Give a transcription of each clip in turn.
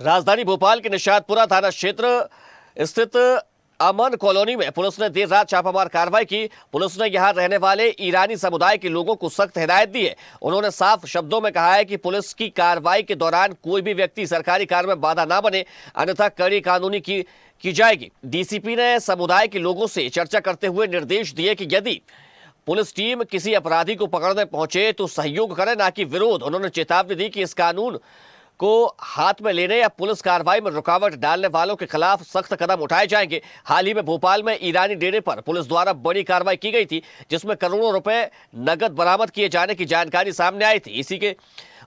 राजधानी भोपाल के निशातपुरा थाना क्षेत्र स्थित अमन कॉलोनी में पुलिस ने देर रात छापामार कार्रवाई की। पुलिस ने यहां रहने वाले ईरानी समुदाय के लोगों को सख्त हिदायत दी है। उन्होंने साफ शब्दों में कहा है कि पुलिस की कार्रवाई के दौरान कोई भी व्यक्ति सरकारी कार्य में बाधा ना बने, अन्यथा कड़ी कानूनी की जाएगी। डीसीपी ने समुदाय के लोगों से चर्चा करते हुए निर्देश दिए कि यदि पुलिस टीम किसी अपराधी को पकड़ने पहुंचे तो सहयोग करे, ना कि विरोध। उन्होंने चेतावनी दी कि इस कानून को हाथ में लेने या पुलिस कार्रवाई में रुकावट डालने वालों के खिलाफ सख्त कदम उठाए जाएंगे। हाल ही में भोपाल में ईरानी डेरे पर पुलिस द्वारा बड़ी कार्रवाई की गई थी, जिसमें करोड़ों रुपए नकद बरामद किए जाने की जानकारी सामने आई थी। इसी के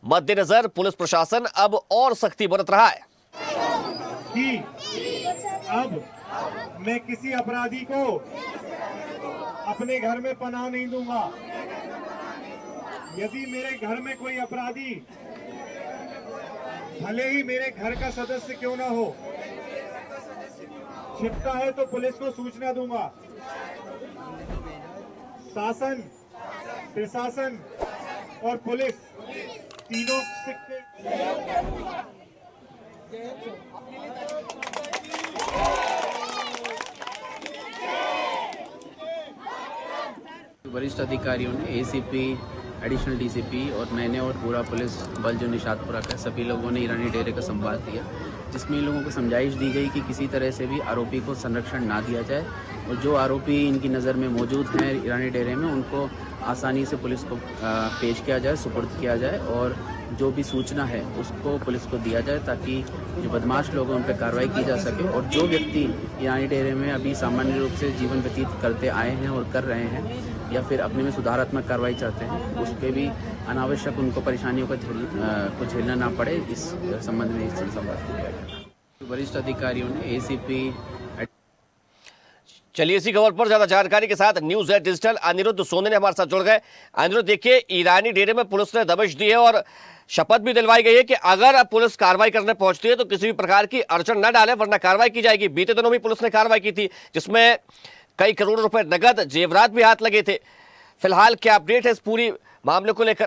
मद्देनजर पुलिस प्रशासन अब और सख्ती बरत रहा है कि अब मैं किसी अपराधी को अपने घर में पनाह नहीं दूंगा। यदि मेरे घर में कोई अपराधी, भले ही मेरे घर का सदस्य क्यों ना हो, छिपता है तो पुलिस को सूचना दूंगा। शासन, प्रशासन और पुलिस तीनों सिक्के वरिष्ठ अधिकारियों ने एसीपी, एडिशनल डीसीपी और मैंने और पूरा पुलिस बल जो निशातपुरा का, सभी लोगों ने ईरानी डेरे का संवाद दिया, जिसमें इन लोगों को समझाइश दी गई कि किसी तरह से भी आरोपी को संरक्षण ना दिया जाए और जो आरोपी इनकी नज़र में मौजूद हैं ईरानी डेरे में, उनको आसानी से पुलिस को पेश किया जाए, सुपुर्द किया जाए और जो भी सूचना है उसको पुलिस को दिया जाए, ताकि जो बदमाश लोग हैं उन पर कार्रवाई की जा सके। और जो व्यक्ति ईरानी डेरे में अभी सामान्य रूप से जीवन व्यतीत करते आए हैं और कर रहे हैं या फिर अपने में सुधारात्मक कार्रवाई चाहते हैं, उस पर भी अनावश्यक उनको परेशानियों को झेलना ना पड़े, इस संबंध में इस संवाद किया गया। वरिष्ठ अधिकारियों ने एसीपी। चलिए इसी खबर पर ज्यादा जानकारी के साथ news at digital Aniruddh Soni ने हमारे साथ जुड़ गए। अनिरुद्ध, देखिए ईरानी डेरे में पुलिस ने दबिश दी है और शपथ भी दिलवाई गई है कि अगर पुलिस कार्रवाई करने पहुंचती है तो किसी भी प्रकार की अड़चन न डाले, वरना कार्रवाई की जाएगी। बीते दिनों भी पुलिस ने कार्रवाई की थी, जिसमें कई करोड़ रुपए नगद जेवरात भी हाथ लगे थे। फिलहाल क्या अपडेट है इस पूरी मामले को लेकर?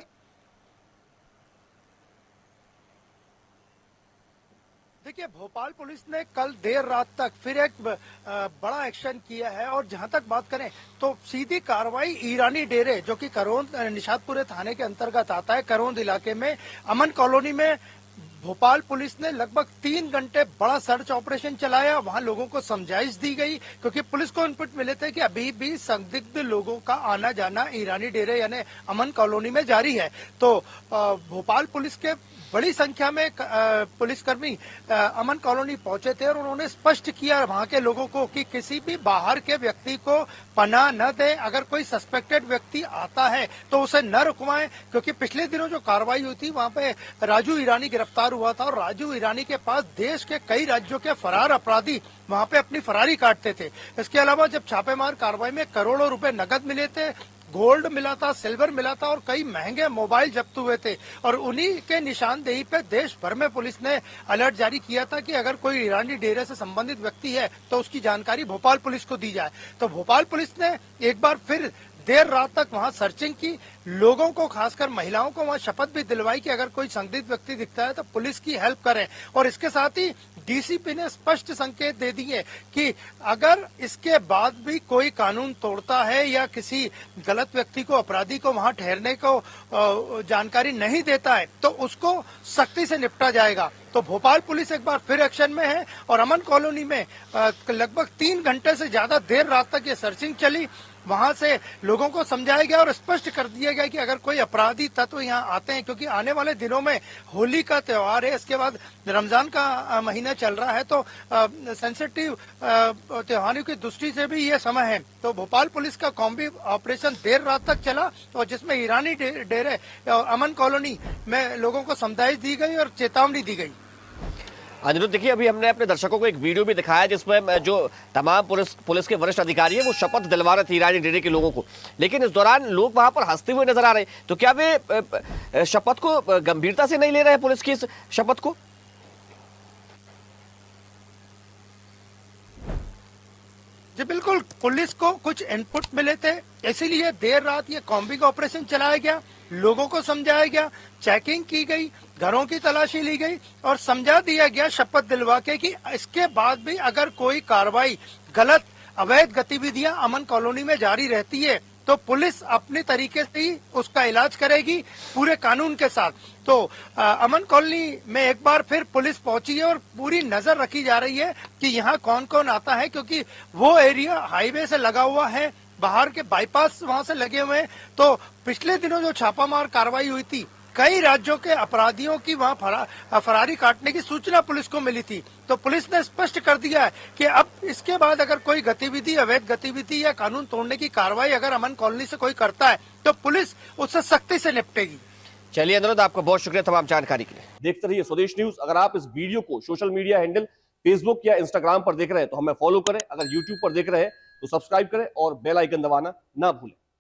देखिए, भोपाल पुलिस ने कल देर रात तक फिर एक बड़ा एक्शन किया है और जहां तक बात करें तो सीधी कार्रवाई ईरानी डेरे, जो कि करोंद निशातपुरे थाने के अंतर्गत आता है, करोंद इलाके में अमन कॉलोनी में भोपाल पुलिस ने लगभग 3 घंटे बड़ा सर्च ऑपरेशन चलाया। वहां लोगों को समझाइश दी गई, क्योंकि पुलिस को इनपुट मिले थे कि अभी भी संदिग्ध लोगों का आना जाना ईरानी डेरे यानी अमन कॉलोनी में जारी है। तो भोपाल पुलिस के बड़ी संख्या में पुलिसकर्मी अमन कॉलोनी पहुंचे थे और उन्होंने स्पष्ट किया वहां के लोगों को कि किसी भी बाहर के व्यक्ति को पनाह न दें। अगर कोई सस्पेक्टेड व्यक्ति आता है तो उसे न रुकवाएं, क्योंकि पिछले दिनों जो कार्रवाई हुई थी वहां पे राजू ईरानी गिरफ्तार हुआ था और राजू ईरानी के पास देश के कई राज्यों के फरार अपराधी वहां पे अपनी फरारी काटते थे। इसके अलावा जब छापेमार कार्रवाई में करोड़ों रुपए नकद मिले थे, गोल्ड मिला था, सिल्वर मिला था और कई महंगे मोबाइल जब्त हुए थे, और उन्हीं के निशानदेही पे देश भर में पुलिस ने अलर्ट जारी किया था कि अगर कोई ईरानी डेरे से संबंधित व्यक्ति है तो उसकी जानकारी भोपाल पुलिस को दी जाए। तो भोपाल पुलिस ने एक बार फिर देर रात तक वहां सर्चिंग की, लोगों को, खासकर महिलाओं को वहां शपथ भी दिलवाई कि अगर कोई संदिग्ध व्यक्ति दिखता है तो पुलिस की हेल्प करें। और इसके साथ ही डीसीपी ने स्पष्ट संकेत दे दिए कि अगर इसके बाद भी कोई कानून तोड़ता है या किसी गलत व्यक्ति को, अपराधी को वहां ठहरने को जानकारी नहीं देता है तो उसको सख्ती से निपटा जाएगा। तो भोपाल पुलिस एक बार फिर एक्शन में है और अमन कॉलोनी में लगभग 3 घंटे से ज्यादा देर रात तक ये सर्चिंग चली। वहां से लोगों को समझाया गया और स्पष्ट कर दिया गया कि अगर कोई अपराधी तत्व यहाँ आते हैं, क्योंकि आने वाले दिनों में होली का त्योहार है, इसके बाद रमजान का महीना चल रहा है, तो सेंसिटिव त्योहारों की दृष्टि से भी ये समय है। तो भोपाल पुलिस का कॉम्बी ऑपरेशन देर रात तक चला और जिसमें ईरानी डेरे अमन कॉलोनी में लोगों को समझाइश दी गई और चेतावनी दी गई। अनिरुद्ध, देखिए अभी हमने अपने दर्शकों को एक वीडियो भी दिखाया जिसमें जो तमाम पुलिस के वरिष्ठ अधिकारी हैं वो शपथ दिलवा रहे थे ईरानी डेरे के लोगों को, लेकिन इस दौरान लोग वहां पर हंसते हुए नजर आ रहे हैं। तो क्या वे शपथ को गंभीरता से नहीं ले रहे हैं, पुलिस की इस शपथ को? जी बिल्कुल, पुलिस को कुछ इनपुट मिले थे, इसीलिए देर रात ये कॉम्बिंग ऑपरेशन चलाया गया, लोगों को समझाया गया, चेकिंग की गई, घरों की तलाशी ली गई और समझा दिया गया शपथ दिलवा के कि इसके बाद भी अगर कोई कार्रवाई गलत अवैध गतिविधियां अमन कॉलोनी में जारी रहती है तो पुलिस अपने तरीके से ही उसका इलाज करेगी पूरे कानून के साथ। तो अमन कॉलोनी में एक बार फिर पुलिस पहुंची है और पूरी नजर रखी जा रही है कि यहाँ कौन कौन आता है, क्योंकि वो एरिया हाईवे से लगा हुआ है, बाहर के बाईपास वहां से लगे हुए हैं। तो पिछले दिनों जो छापामार कार्रवाई हुई थी, कई राज्यों के अपराधियों की वहां फरारी काटने की सूचना पुलिस को मिली थी। तो पुलिस ने स्पष्ट कर दिया है कि अब इसके बाद अगर कोई गतिविधि, अवैध गतिविधि या कानून तोड़ने की कार्रवाई अगर अमन कॉलोनी से कोई करता है तो पुलिस उससे सख्ती से निपटेगी। चलिए अनुरोध, आपका बहुत शुक्रिया तमाम जानकारी के लिए। देखते रहिए स्वदेश न्यूज। अगर आप इस वीडियो को सोशल मीडिया हैंडल फेसबुक या इंस्टाग्राम पर देख रहे हैं तो हमें फॉलो करें, अगर यूट्यूब पर देख रहे हैं तो सब्सक्राइब करें और बेल आइकन दबाना ना भूलें।